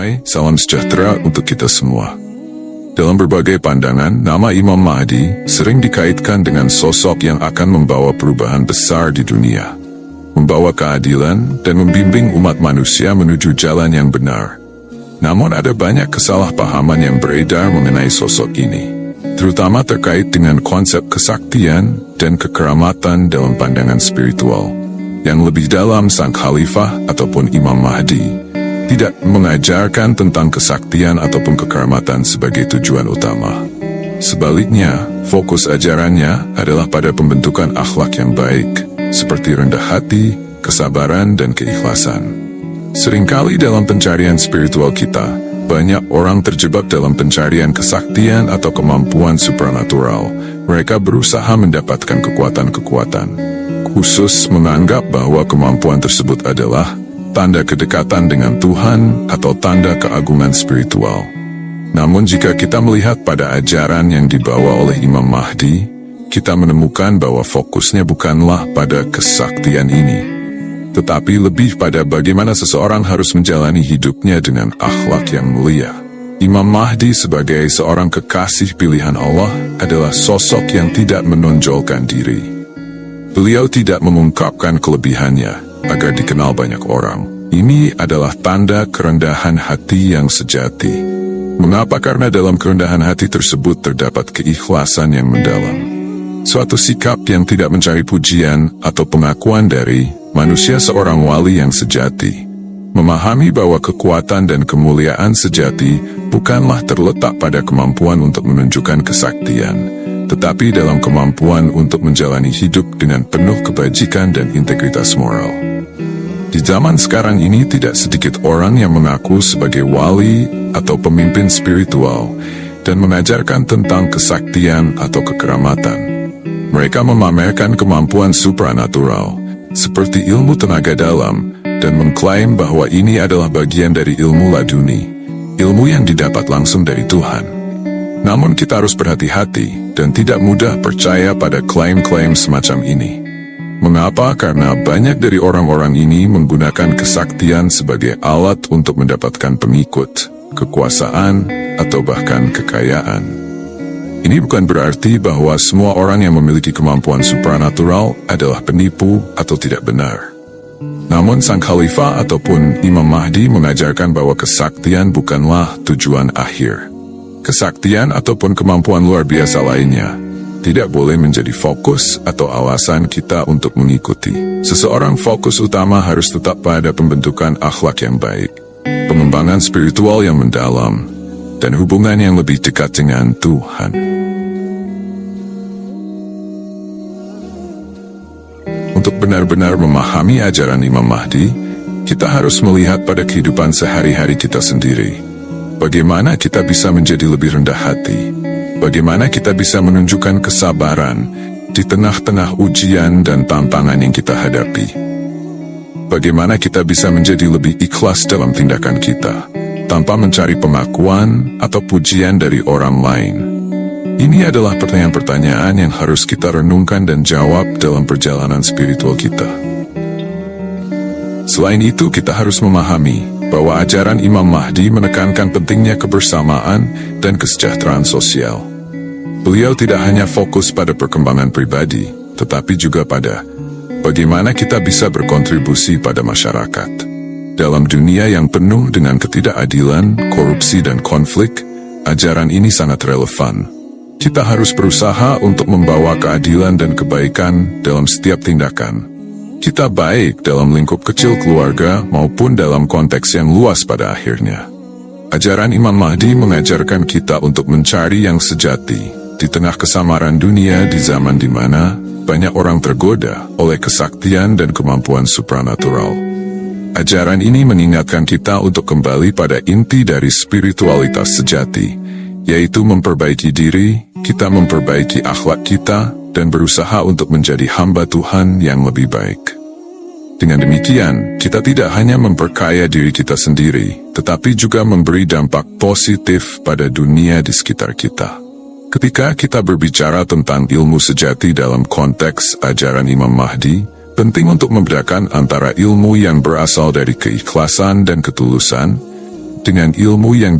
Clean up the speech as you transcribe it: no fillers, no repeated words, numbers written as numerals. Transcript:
Hai, salam sejahtera untuk kita semua. Dalam berbagai pandangan, nama Imam Mahdi sering dikaitkan dengan sosok yang akan membawa perubahan besar di dunia, membawa keadilan dan membimbing umat manusia menuju jalan yang benar. Namun ada banyak kesalahpahaman yang beredar mengenai sosok ini, terutama terkait dengan konsep kesaktian dan kekeramatan dalam pandangan spiritual. Yang lebih dalam, sang khalifah ataupun Imam Mahdi tidak mengajarkan tentang kesaktian ataupun kekeramatan sebagai tujuan utama. Sebaliknya, fokus ajarannya adalah pada pembentukan akhlak yang baik, seperti rendah hati, kesabaran, dan keikhlasan. Seringkali dalam pencarian spiritual kita, banyak orang terjebak dalam pencarian kesaktian atau kemampuan supranatural. Mereka berusaha mendapatkan kekuatan-kekuatan, khusus menganggap bahwa kemampuan tersebut adalah tanda kedekatan dengan Tuhan atau tanda keagungan spiritual. Namun jika kita melihat pada ajaran yang dibawa oleh Imam Mahdi, kita menemukan bahwa fokusnya bukanlah pada kesaktian ini, tetapi lebih pada bagaimana seseorang harus menjalani hidupnya dengan akhlak yang mulia. Imam Mahdi sebagai seorang kekasih pilihan Allah adalah sosok yang tidak menonjolkan diri. Beliau tidak mengungkapkan kelebihannya agar dikenal banyak orang. Ini adalah tanda kerendahan hati yang sejati. Mengapa? Karena dalam kerendahan hati tersebut terdapat keikhlasan yang mendalam. Suatu sikap yang tidak mencari pujian atau pengakuan dari manusia. Seorang wali yang sejati memahami bahwa kekuatan dan kemuliaan sejati bukanlah terletak pada kemampuan untuk menunjukkan kesaktian, tetapi dalam kemampuan untuk menjalani hidup dengan penuh kebajikan dan integritas moral. Di zaman sekarang ini tidak sedikit orang yang mengaku sebagai wali atau pemimpin spiritual dan mengajarkan tentang kesaktian atau kekeramatan. Mereka memamerkan kemampuan supranatural, seperti ilmu tenaga dalam, dan mengklaim bahwa ini adalah bagian dari ilmu laduni, ilmu yang didapat langsung dari Tuhan. Namun kita harus berhati-hati dan tidak mudah percaya pada klaim-klaim semacam ini. Mengapa? Karena banyak dari orang-orang ini menggunakan kesaktian sebagai alat untuk mendapatkan pengikut, kekuasaan, atau bahkan kekayaan. Ini bukan berarti bahwa semua orang yang memiliki kemampuan supranatural adalah penipu atau tidak benar. Namun sang khalifah ataupun Imam Mahdi mengajarkan bahwa kesaktian bukanlah tujuan akhir. Kesaktian ataupun kemampuan luar biasa lainnya tidak boleh menjadi fokus atau alasan kita untuk mengikuti. Seseorang fokus utama harus tetap pada pembentukan akhlak yang baik, pengembangan spiritual yang mendalam, dan hubungan yang lebih dekat dengan Tuhan. Untuk benar-benar memahami ajaran Imam Mahdi, kita harus melihat pada kehidupan sehari-hari kita sendiri. Bagaimana kita bisa menjadi lebih rendah hati? Bagaimana kita bisa menunjukkan kesabaran di tengah-tengah ujian dan tantangan yang kita hadapi? Bagaimana kita bisa menjadi lebih ikhlas dalam tindakan kita, tanpa mencari pengakuan atau pujian dari orang lain? Ini adalah pertanyaan-pertanyaan yang harus kita renungkan dan jawab dalam perjalanan spiritual kita. Selain itu, kita harus memahami bahwa ajaran Imam Mahdi menekankan pentingnya kebersamaan dan kesejahteraan sosial. Beliau tidak hanya fokus pada perkembangan pribadi, tetapi juga pada bagaimana kita bisa berkontribusi pada masyarakat. Dalam dunia yang penuh dengan ketidakadilan, korupsi, dan konflik, ajaran ini sangat relevan. Kita harus berusaha untuk membawa keadilan dan kebaikan dalam setiap tindakan. Kita baik dalam lingkup kecil keluarga maupun dalam konteks yang luas pada akhirnya. Ajaran Imam Mahdi mengajarkan kita untuk mencari yang sejati di tengah kesamaran dunia di zaman di mana banyak orang tergoda oleh kesaktian dan kemampuan supranatural. Ajaran ini mengingatkan kita untuk kembali pada inti dari spiritualitas sejati, yaitu memperbaiki diri, kita memperbaiki akhlak kita, dan berusaha untuk menjadi hamba Tuhan yang lebih baik. Dengan demikian, kita tidak hanya memperkaya diri kita sendiri, tetapi juga memberi dampak positif pada dunia di sekitar kita. Ketika kita berbicara tentang ilmu sejati dalam konteks ajaran Imam Mahdi, penting untuk membedakan antara ilmu yang berasal dari keikhlasan dan ketulusan, dengan ilmu yang